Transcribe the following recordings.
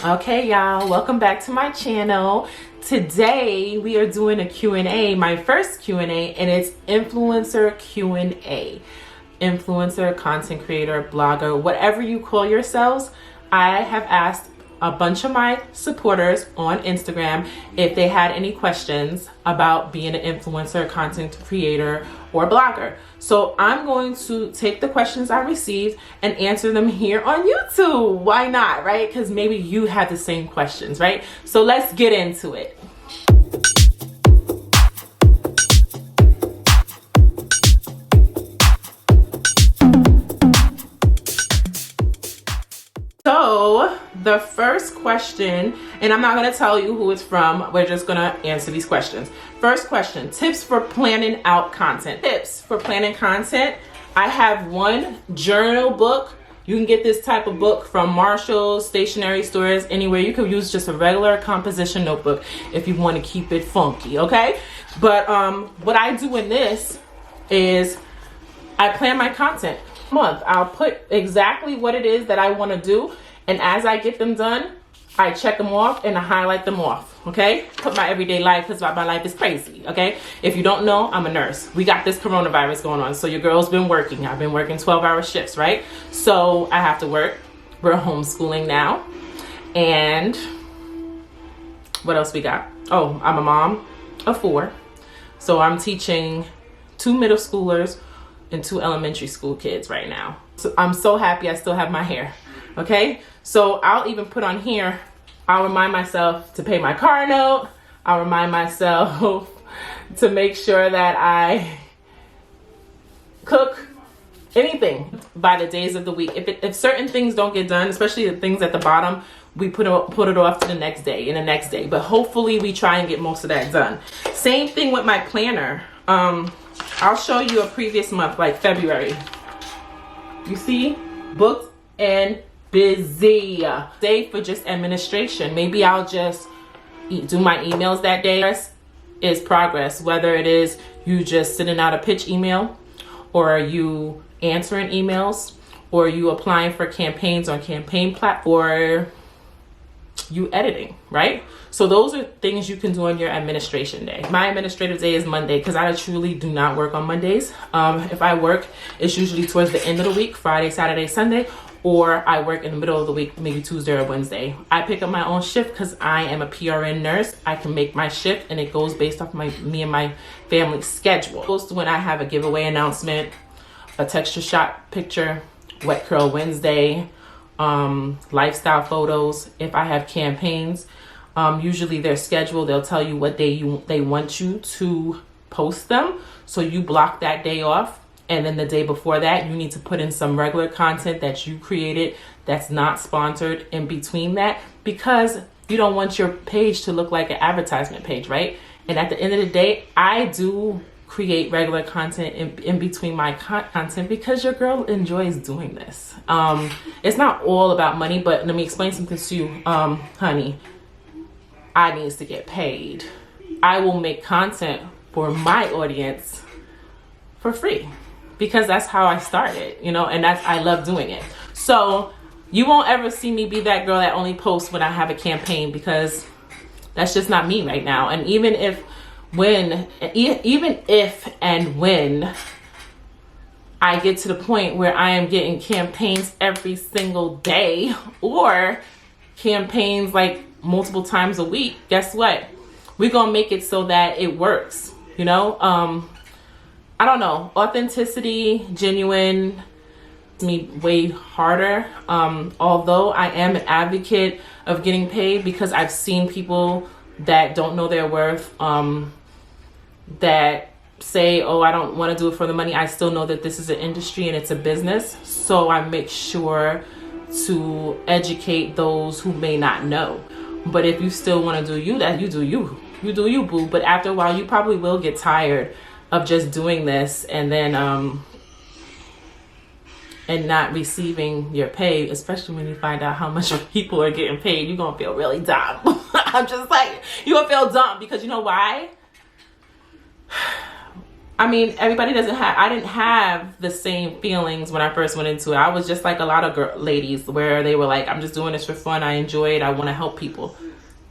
Okay, y'all, welcome back to my channel. Today we are doing a Q&A, my first Q&A, and it's influencer Q&A. Influencer, content creator, blogger, whatever you call yourselves. I have asked a bunch of my supporters on Instagram if they had any questions about being an influencer, content creator, or blogger. So I'm going to take the questions I received and answer them here on YouTube. Why not, right? Because maybe you had the same questions, right? So let's get into it. So the first question, and I'm not going to tell you who it's from, we're just going to answer these questions. First question, tips for planning out content. Tips for planning content. I have one journal book. You can get this type of book from Marshall's, stationery stores, anywhere. You could use just a regular composition notebook if you want to keep it funky, okay? But what I do in this is I plan my content month. I'll put exactly what it is that I want to do, and as I get them done, I check them off and I highlight them off, okay? Put my everyday life, because my life is crazy, okay? If you don't know, I'm a nurse. We got this coronavirus going on, so your girl's been working. I've been working 12-hour shifts, right? So I have to work. We're homeschooling now. And what else we got? Oh, I'm a mom of 4. So I'm teaching 2 middle schoolers and 2 elementary school kids right now. So I'm so happy I still have my hair, okay? So I'll even put on here, I'll remind myself to pay my car note. I'll remind myself to make sure that I cook anything by the days of the week. If certain things don't get done, especially the things at the bottom, we put it off to the next day and the next day. But hopefully we try and get most of that done. Same thing with my planner. I'll show you a previous month, like February. You see, booked and busy. Day for just administration. Maybe I'll just do my emails that day. Is progress, whether it is you just sending out a pitch email, or you answering emails, or you applying for campaigns on campaign platform, or you editing, right? So those are things you can do on your administration day. My administrative day is Monday, because I truly do not work on Mondays. If I work, it's usually towards the end of the week, Friday, Saturday, Sunday, or I work in the middle of the week, maybe Tuesday or Wednesday. I pick up my own shift because I am a PRN nurse. I can make my shift, and it goes based off me and my family's schedule. Post when I have a giveaway announcement, a texture shot picture, Wet Curl Wednesday, lifestyle photos. If I have campaigns, usually they're scheduled. They'll tell you what day they want you to post them, so you block that day off. And then the day before that, you need to put in some regular content that you created that's not sponsored in between that, because you don't want your page to look like an advertisement page, right? And at the end of the day, I do create regular content in between my content because your girl enjoys doing this. It's not all about money, but let me explain something to you, honey. I need to get paid. I will make content for my audience for free, because that's how I started, you know, and I love doing it. So you won't ever see me be that girl that only posts when I have a campaign, because that's just not me right now. And even if and when I get to the point where I am getting campaigns every single day, or campaigns like multiple times a week, guess what? We're gonna make it so that it works, you know? I don't know, authenticity, genuine, me way harder. Although I am an advocate of getting paid, because I've seen people that don't know their worth, that say, oh, I don't want to do it for the money. I still know that this is an industry and it's a business. So I make sure to educate those who may not know. But if you still want to do you, that you do you. You do you, boo. But after a while, you probably will get tired of just doing this, and then and not receiving your pay, especially when you find out how much people are getting paid. You're gonna feel really dumb. I'm just like, you're gonna feel dumb, because you know why? I mean, everybody doesn't have, I didn't have the same feelings when I first went into it. I was just like a lot of ladies where they were like, I'm just doing this for fun. I enjoy it. I want to help people.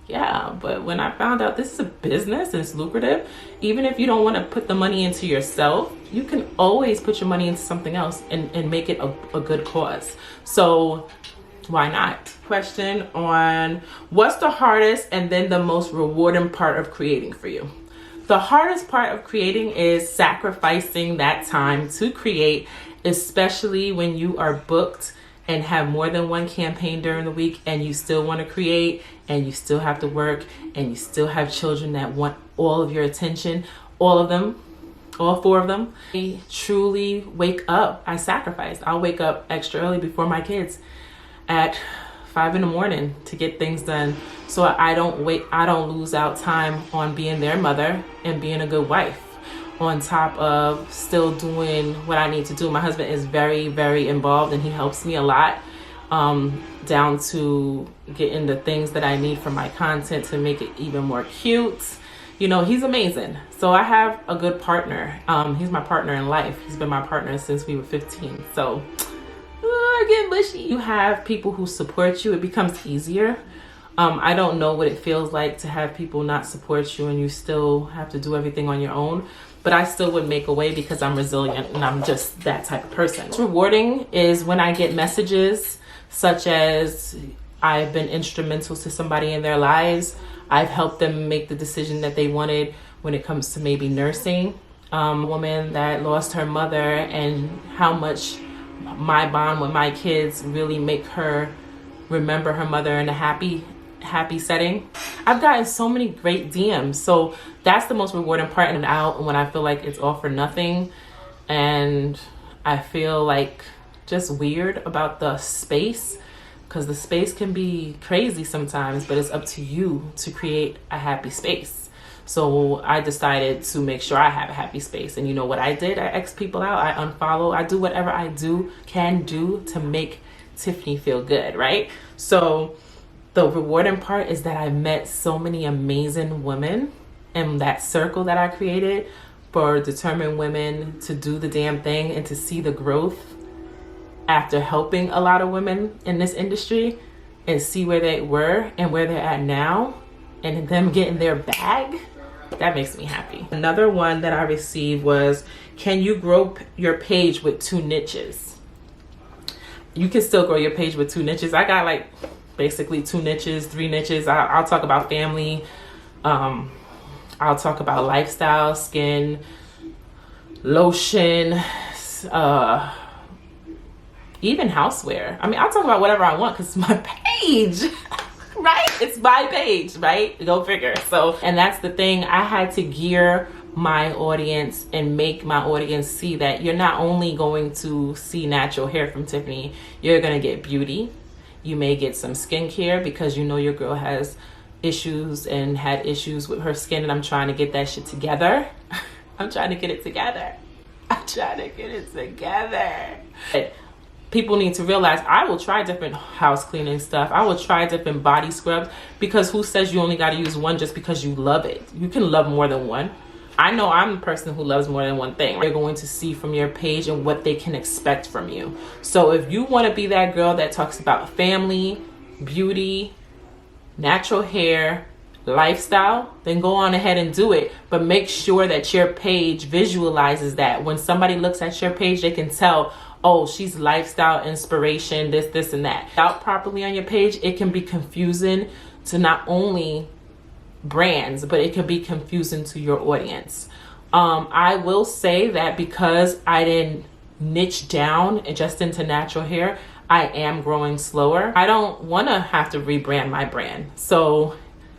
Yeah, but when I found out this is a business and it's lucrative, even if you don't want to put the money into yourself, you can always put your money into something else and make it a good cause. So why not? Question on what's the hardest and then the most rewarding part of creating for you? The hardest part of creating is sacrificing that time to create, especially when you are booked and have more than one campaign during the week and you still want to create and you still have to work and you still have children that want all of your attention, all of them, all 4 of them. I truly wake up. I sacrifice. I'll wake up extra early before my kids at 5 in the morning to get things done, so I don't lose out time on being their mother and being a good wife, on top of still doing what I need to do. My husband is very, very involved and he helps me a lot, down to getting the things that I need for my content to make it even more cute. You know, he's amazing. So I have a good partner. He's my partner in life. He's been my partner since we were 15. So I get mushy. You have people who support you, it becomes easier. I don't know what it feels like to have people not support you and you still have to do everything on your own, but I still would make a way because I'm resilient and I'm just that type of person. What's rewarding is when I get messages such as I've been instrumental to somebody in their lives. I've helped them make the decision that they wanted when it comes to maybe nursing. A woman that lost her mother and how much my bond with my kids really make her remember her mother in a happy setting. I've gotten so many great DMs, so that's the most rewarding part. And out when I feel like it's all for nothing and I feel like just weird about the space, because the space can be crazy sometimes, but it's up to you to create a happy space. So I decided to make sure I have a happy space. And you know what I did? I X people out, I unfollow, I do whatever I can do to make Tiffany feel good, right? So the rewarding part is that I met so many amazing women in that circle that I created for determined women to do the damn thing and to see the growth after helping a lot of women in this industry and see where they were and where they're at now and them getting their bag. That makes me happy. Another one that I received was, can you grow your page with 2 niches? You can still grow your page with 2 niches. I got like basically 2 niches, 3 niches. I'll talk about family. I'll talk about lifestyle, skin, lotion, even houseware. I mean, I'll talk about whatever I want because it's my page. Right? It's my page, right? Go figure. So, and that's the thing. I had to gear my audience and make my audience see that you're not only going to see natural hair from Tiffany, you're going to get beauty. You may get some skincare because you know your girl has issues and had issues with her skin, and I'm trying to get that shit together. I'm trying to get it together. But people need to realize I will try different house cleaning stuff. I will try different body scrubs, because who says you only got to use one just because you love it? You can love more than one. I know I'm a person who loves more than one thing. They're going to see from your page and what they can expect from you. So if you want to be that girl that talks about family, beauty, natural hair, lifestyle, then go on ahead and do it. But make sure that your page visualizes that. When somebody looks at your page, they can tell, oh, she's lifestyle inspiration, this, and that. Out properly on your page, it can be confusing to not only brands, but it can be confusing to your audience. I will say that because I didn't niche down just into natural hair, I am growing slower. I don't want to have to rebrand my brand. So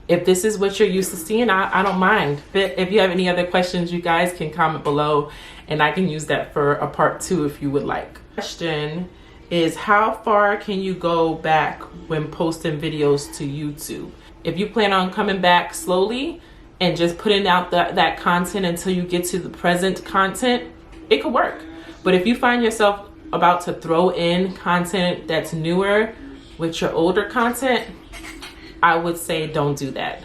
if this is what you're used to seeing, I don't mind. If you have any other questions, you guys can comment below and I can use that for a part 2 if you would like. Question is, how far can you go back when posting videos to YouTube? If you plan on coming back slowly and just putting out that content until you get to the present content, it could work. But if you find yourself about to throw in content that's newer with your older content, I would say don't do that.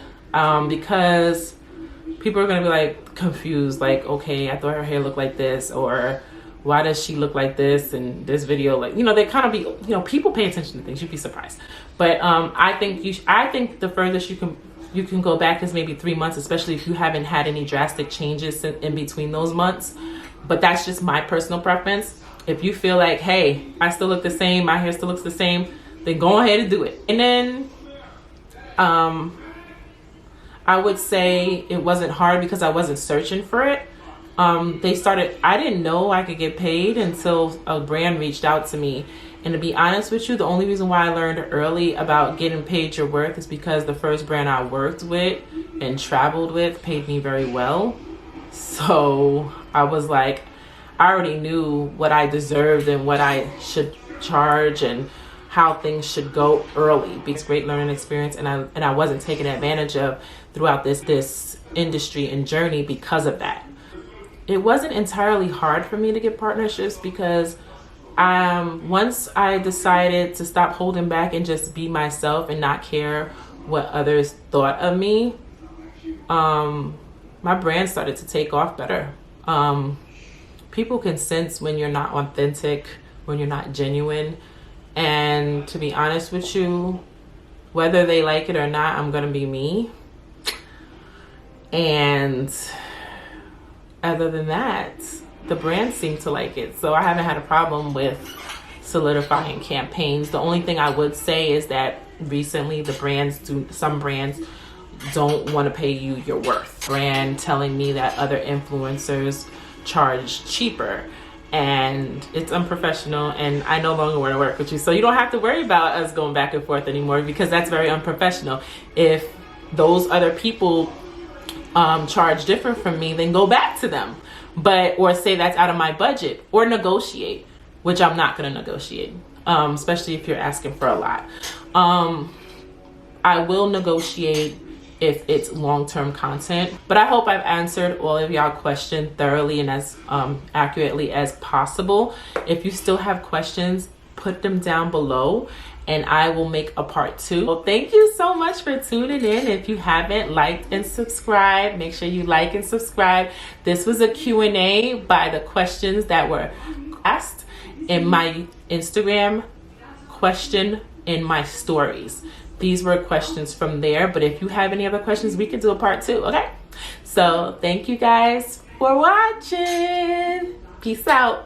Because people are going to be like, confused, like, okay, I thought her hair looked like this, or why does she look like this in this video? Like, you know, they kind of be, you know, people pay attention to things. You'd be surprised. But I think the furthest you can go back is maybe 3 months, especially if you haven't had any drastic changes in between those months. But that's just my personal preference. If you feel like, hey, I still look the same, my hair still looks the same, then go ahead and do it. And then I would say it wasn't hard because I wasn't searching for it. I didn't know I could get paid until a brand reached out to me. And to be honest with you, the only reason why I learned early about getting paid your worth is because the first brand I worked with and traveled with paid me very well. So I was like, I already knew what I deserved and what I should charge and how things should go early. It's a great learning experience, and I wasn't taken advantage of throughout this industry and journey because of that. It wasn't entirely hard for me to get partnerships because once I decided to stop holding back and just be myself and not care what others thought of me, my brand started to take off better. People can sense when you're not authentic, when you're not genuine. And to be honest with you, whether they like it or not, I'm gonna be me. And other than that, the brands seem to like it. So I haven't had a problem with solidifying campaigns. The only thing I would say is that recently some brands don't want to pay you your worth. Brand telling me that other influencers charge cheaper, and it's unprofessional, and I no longer want to work with you. So you don't have to worry about us going back and forth anymore, because that's very unprofessional. If those other people charge different from me, then go back to them, or say that's out of my budget, or negotiate, which I'm not going to negotiate, especially if you're asking for a lot. I will negotiate if it's long-term content, but I hope I've answered all of y'all questions thoroughly and as accurately as possible. If you still have questions, put them down below and I will make a part 2. Well, thank you so much for tuning in. If you haven't liked and subscribed, make sure you like and subscribe. This was a Q&A by the questions that were asked in my Instagram question in my stories. These were questions from there, but if you have any other questions, we could do a part 2, okay? So thank you guys for watching. Peace out.